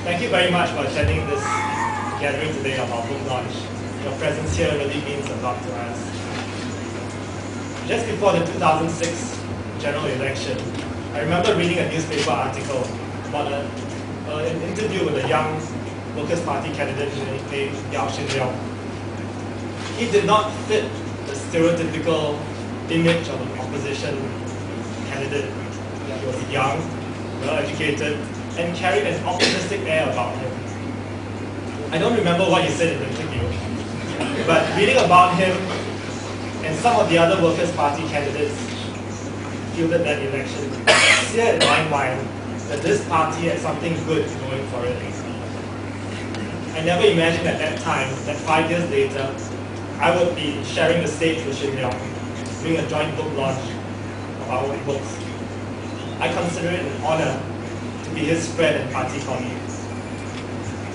Thank you very much for attending this gathering today of our book launch. Your presence here really means a lot to us. Just before the 2006 general election, I remember reading a newspaper article about an interview with a young Workers' Party candidate named Gerald Giam. He did not fit the stereotypical image of an opposition candidate. He was young, well-educated, and carried an optimistic air about him. I don't remember what he said in the interview, but reading about him and some of the other Workers' Party candidates fielded that election, it's clear in my mind that this party had something good going for it. I never imagined at that time that 5 years later, I would be sharing the stage with Shin Leong, doing a joint book launch of our own books. I consider it an honor to be his friend and party colleague.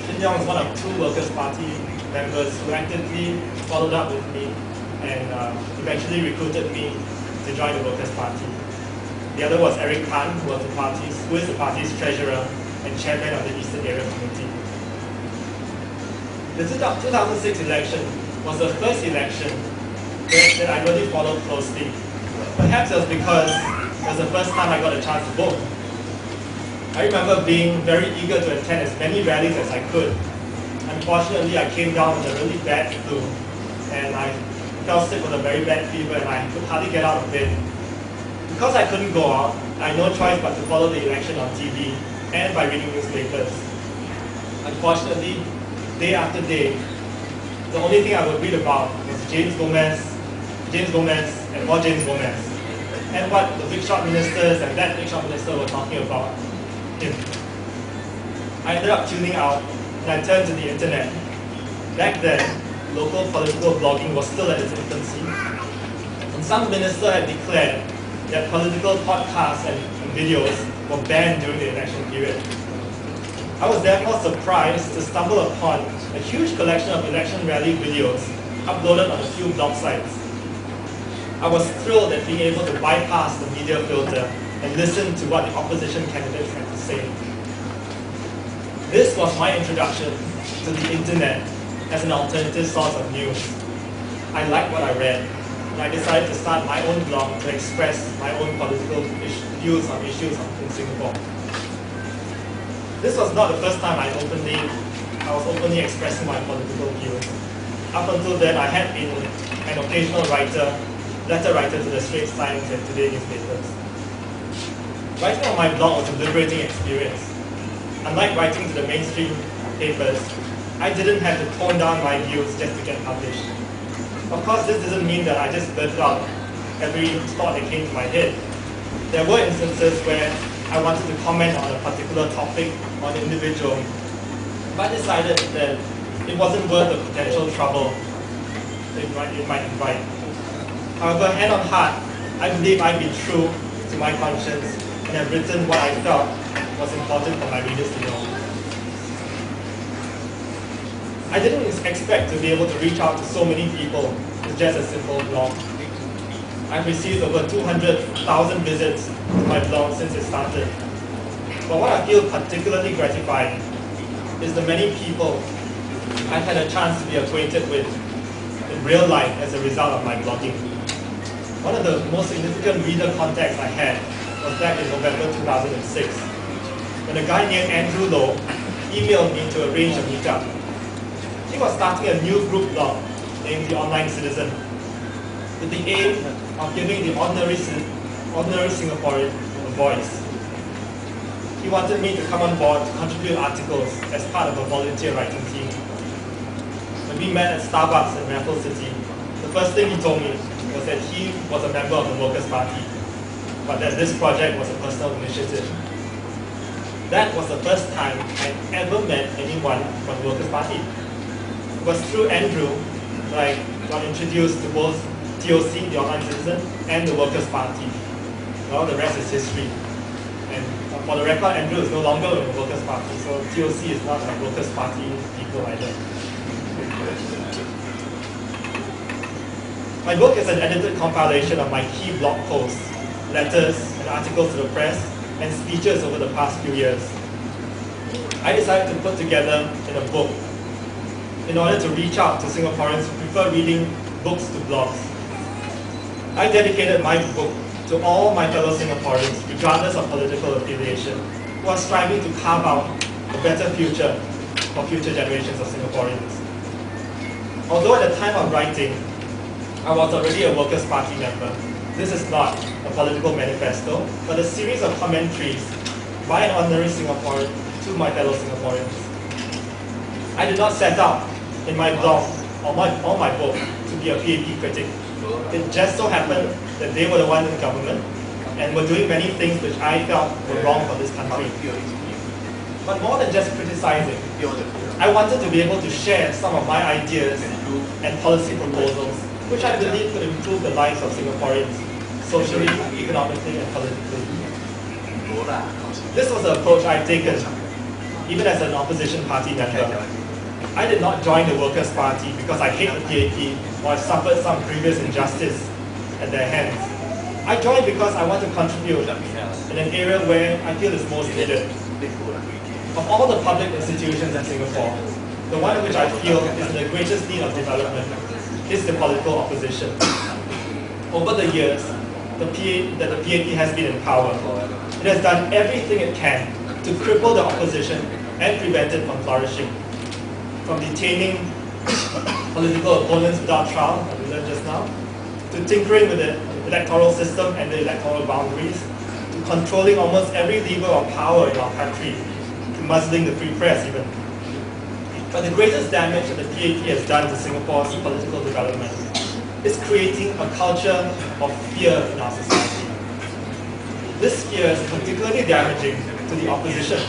Shin Leong is one of 2 Workers' Party members who actively followed up with me and eventually recruited me to join the Workers' Party. The other was Eric Khan, who is the party's treasurer and chairman of the Eastern Area Committee. The 2006 election was the first election that I really followed closely. Perhaps it was because it was the first time I got a chance to vote. I remember being very eager to attend as many rallies as I could. Unfortunately, I came down with a really bad flu, and I fell sick with a very bad fever, and I could hardly get out of bed. Because I couldn't go out, I had no choice but to follow the election on TV and by reading newspapers. Unfortunately, day after day, the only thing I would read about was James Gomez, and more James Gomez, and what the big shot ministers and that big shot minister were talking about him. I ended up tuning out and I turned to the internet. Back then, local political blogging was still at its infancy, and some minister had declared that political podcasts and videos were banned during the election period. I was therefore surprised to stumble upon a huge collection of election rally videos uploaded on a few blog sites. I was thrilled at being able to bypass the media filter and listen to what the opposition candidates had to say. This was my introduction to the internet as an alternative source of news. I liked what I read, and I decided to start my own blog to express my own political views on issues in Singapore. This was not the first time I was openly expressing my political views. Up until then, I had been an occasional letter writer to the Straits Times and Today newspapers. Writing on my blog was a liberating experience. Unlike writing to the mainstream papers, I didn't have to tone down my views just to get published. Of course, this doesn't mean that I just blurted out every thought that came to my head. There were instances where I wanted to comment on a particular topic or an individual, but I decided that it wasn't worth the potential trouble it might invite. However, hand on heart, I believe I've been true to my conscience and have written what I felt was important for my readers to know. I didn't expect to be able to reach out to so many people with just a simple blog. I've received over 200,000 visits to my blog since it started. But what I feel particularly gratified is the many people I've had a chance to be acquainted with in real life as a result of my blogging. One of the most significant reader contacts I had was back in November 2006, when a guy named Andrew Lowe emailed me to arrange a meetup. He was starting a new group blog named The Online Citizen, with the aim of giving the ordinary Singaporean a voice. He wanted me to come on board to contribute articles as part of a volunteer writing team. When we met at Starbucks in Raffles City, the first thing he told me was that he was a member of the Workers' Party, but that this project was a personal initiative. That was the first time I'd ever met anyone from the Workers' Party. It was through Andrew that I got introduced to both TOC, the Online Citizen, and the Workers' Party. Well, the rest is history. And for the record, Andrew is no longer in the Workers' Party, so TOC is not a Workers' Party people either. My book is an edited compilation of my key blog posts, letters and articles to the press, and speeches over the past few years. I decided to put together in a book in order to reach out to Singaporeans who prefer reading books to blogs. I dedicated my book to all my fellow Singaporeans, regardless of political affiliation, who are striving to carve out a better future for future generations of Singaporeans. Although at the time of writing, I was already a Workers' Party member, this is not a political manifesto, but a series of commentaries by an ordinary Singaporean to my fellow Singaporeans. I did not set out in my blog or my book to be a PAP critic. It just so happened that they were the ones in government and were doing many things which I felt were wrong for this country. But more than just criticizing, I wanted to be able to share some of my ideas and policy proposals which I believe could improve the lives of Singaporeans, socially, economically, and politically. This was the approach I'd taken, even as an opposition party member. I did not join the Workers' Party because I hate the PAP or I've suffered some previous injustice at their hands. I joined because I want to contribute in an area where I feel is most needed. Of all the public institutions in Singapore, the one which I feel is in the greatest need of development is the political opposition. Over the years, the PAP has been in power. It has done everything it can to cripple the opposition and prevent it from flourishing. From detaining political opponents without trial, as we learned just now, to tinkering with the electoral system and the electoral boundaries, to controlling almost every lever of power in our country, to muzzling the free press even. But the greatest damage that the PAP has done to Singapore's political development is creating a culture of fear in our society. This fear is particularly damaging to the opposition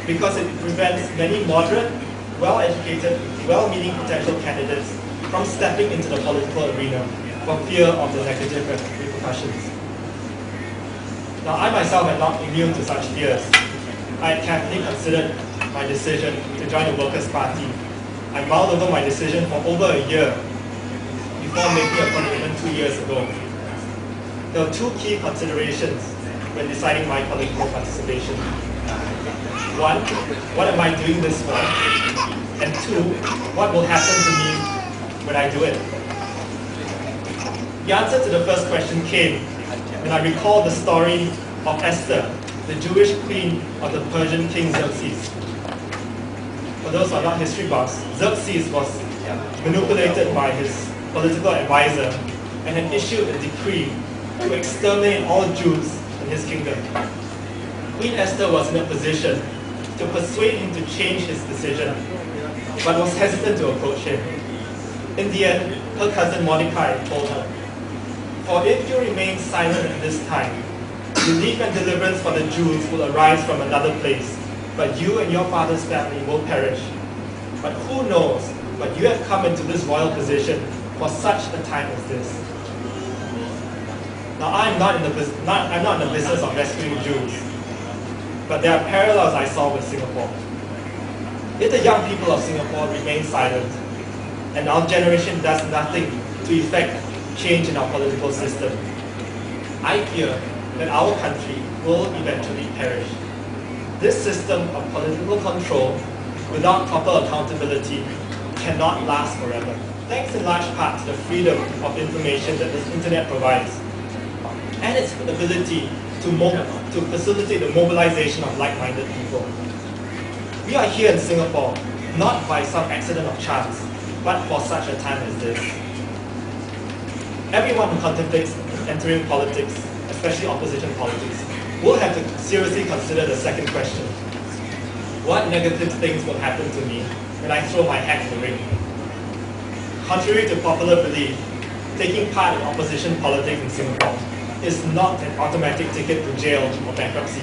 because it prevents many moderate, well-educated, well-meaning potential candidates from stepping into the political arena for fear of the negative repercussions. Now, I myself am not immune to such fears. I had carefully considered my decision to join the Workers' Party. I mulled over my decision for over a year before making a commitment 2 years ago. There were two key considerations when deciding my political participation. One, what am I doing this for? And two, what will happen to me when I do it? The answer to the first question came when I recalled the story of Esther, the Jewish queen of the Persian king Xerxes. For those who are not history buffs, Xerxes was manipulated by his political advisor and had issued a decree to exterminate all Jews in his kingdom. Queen Esther was in a position to persuade him to change his decision, but was hesitant to approach him. In the end, her cousin Mordecai told her, "For if you remain silent at this time, relief and deliverance for the Jews will arise from another place, but you and your father's family will perish. But who knows, but you have come into this royal position for such a time as this." Now, I'm not in the business of rescuing Jews, but there are parallels I saw with Singapore. If the young people of Singapore remain silent, and our generation does nothing to effect change in our political system, I fear that our country will eventually perish. This system of political control, without proper accountability, cannot last forever. Thanks in large part to the freedom of information that this internet provides, and its ability to facilitate the mobilization of like-minded people. We are here in Singapore, not by some accident of chance, but for such a time as this. Everyone who contemplates entering politics, especially opposition politics, will have to seriously consider the second question. What negative things will happen to me when I throw my hat in the ring? Contrary to popular belief, taking part in opposition politics in Singapore is not an automatic ticket to jail or bankruptcy.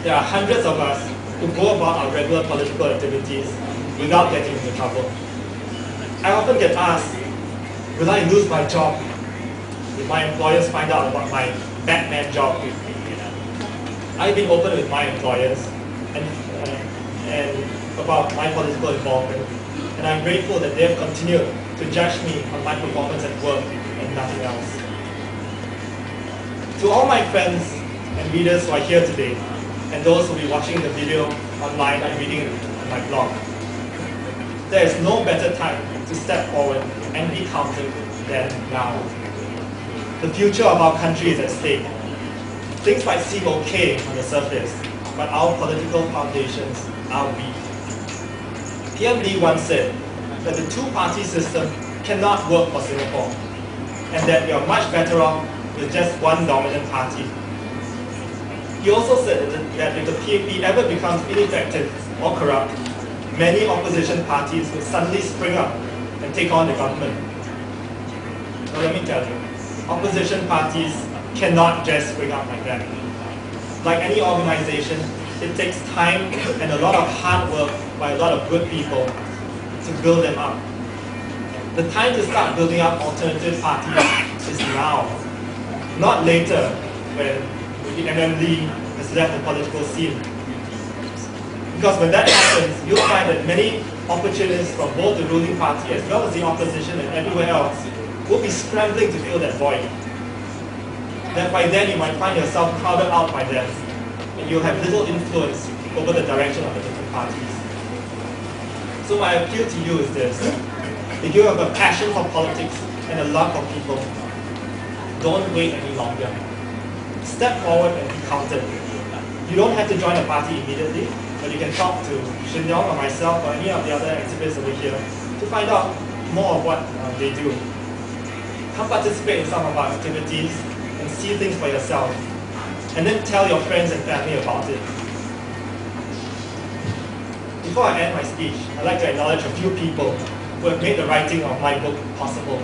There are hundreds of us who go about our regular political activities without getting into trouble. I often get asked, will I lose my job if my employers find out about my Batman job? I've been open with my employers and about my political involvement, and I'm grateful that they have continued to judge me on my performance at work and nothing else. To all my friends and readers who are here today, and those who will be watching the video online and reading it on my blog. There is no better time to step forward and be counted than now. The future of our country is at stake. Things might seem okay on the surface, but our political foundations are weak. PM Lee once said that the two-party system cannot work for Singapore, and that we are much better off with just one dominant party. He also said that if the PAP ever becomes ineffective or corrupt, many opposition parties will suddenly spring up and take on the government. Now let me tell you, opposition parties cannot just spring up like that. Like any organization, it takes time and a lot of hard work by a lot of good people to build them up. The time to start building up alternative parties is now, not later when MM Lee has left the political scene. Because when that happens, you'll find that many opportunists from both the ruling party as well as the opposition and everywhere else will be scrambling to fill that void. That by then you might find yourself crowded out by them, and you'll have little influence over the direction of the different parties. So my appeal to you is this: if you have a passion for politics and a love for people, don't wait any longer. Step forward and be counted. You don't have to join a party immediately, but you can talk to Shin Yong or myself or any of the other activists over here to find out more of what they do. Come participate in some of our activities and see things for yourself, and then tell your friends and family about it. Before I end my speech, I'd like to acknowledge a few people who have made the writing of my book possible.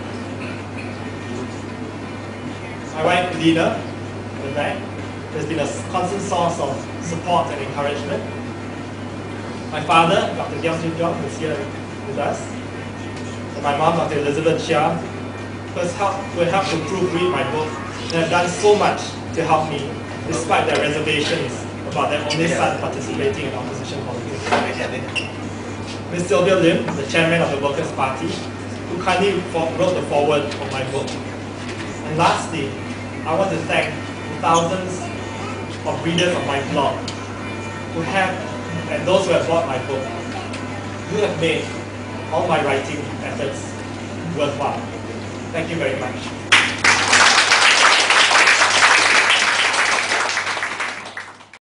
My wife, Lena, in the back, has been a constant source of support and encouragement. My father, Dr. Gerald Giam, is here with us. And my mom, Dr. Elizabeth Chia, who has helped to proofread my book and have done so much to help me, despite their reservations about their only son participating in opposition politics. Ms. Sylvia Lim, the chairman of the Workers' Party, who kindly wrote the foreword of my book. And lastly, I want to thank the thousands of readers of my blog who have, and those who have bought my book. You have made all my writing efforts worthwhile. Thank you very much.